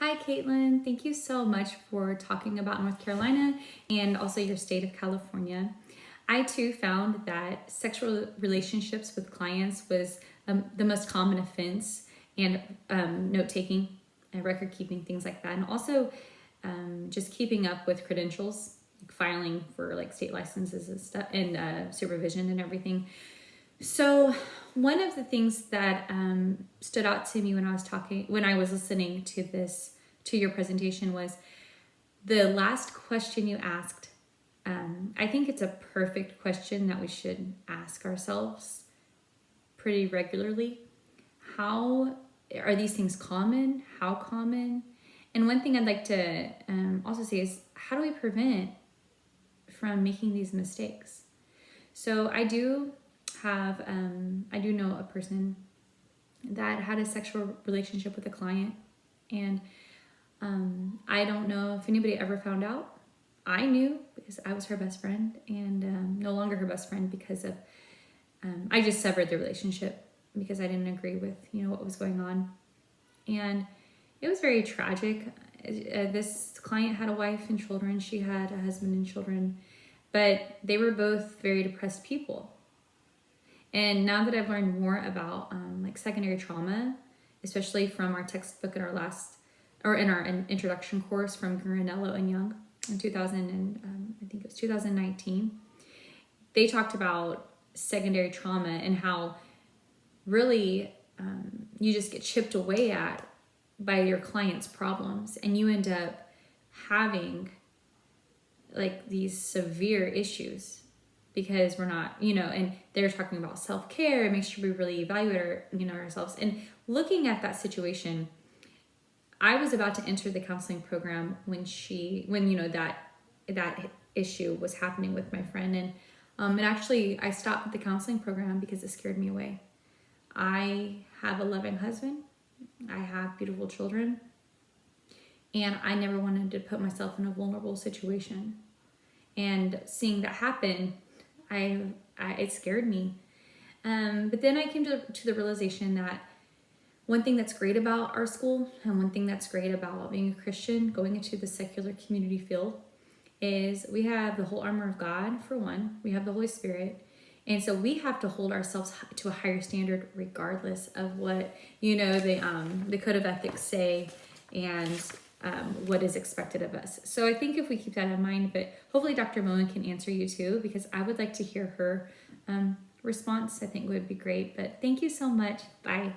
Hi, Katlyn. Thank you so much for talking about North Carolina and also your state of California. I too found that sexual relationships with clients was the most common offense, and note taking and record keeping, things like that. And also just keeping up with credentials, like filing for like state licenses and stuff, and supervision and everything. So one of the things that stood out to me when I was listening to your presentation, was the last question you asked. I think it's a perfect question that we should ask ourselves pretty regularly. How are these things common? How common? And one thing I'd like to also say is, how do we prevent from making these mistakes? So I do know a person that had a sexual relationship with a client, and I don't know if anybody ever found out. I knew because I was her best friend, and no longer her best friend because of I just severed the relationship because I didn't agree with what was going on, and it was very tragic. This client had a wife and children. She had a husband and children, but they were both very depressed people. And now that I've learned more about like secondary trauma, especially from our textbook in our introduction course from Granello and Young in 2000 and I think it was 2019, they talked about secondary trauma and how really you just get chipped away at by your client's problems, and you end up having like these severe issues because we're not, and they're talking about self-care and make sure we really evaluate ourselves. And looking at that situation, I was about to enter the counseling program when that issue was happening with my friend. And actually I stopped the counseling program because it scared me away. I have a loving husband. I have beautiful children. And I never wanted to put myself in a vulnerable situation. And seeing that happen, it scared me. But then I came to the realization that one thing that's great about our school, and one thing that's great about being a Christian, going into the secular community field, is we have the whole armor of God, for one. We have the Holy Spirit. And so we have to hold ourselves to a higher standard regardless of what, the code of ethics say and what is expected of us. So I think if we keep that in mind, but hopefully Dr. Moen can answer you too, because I would like to hear her response. I think would be great. But thank you so much. Bye.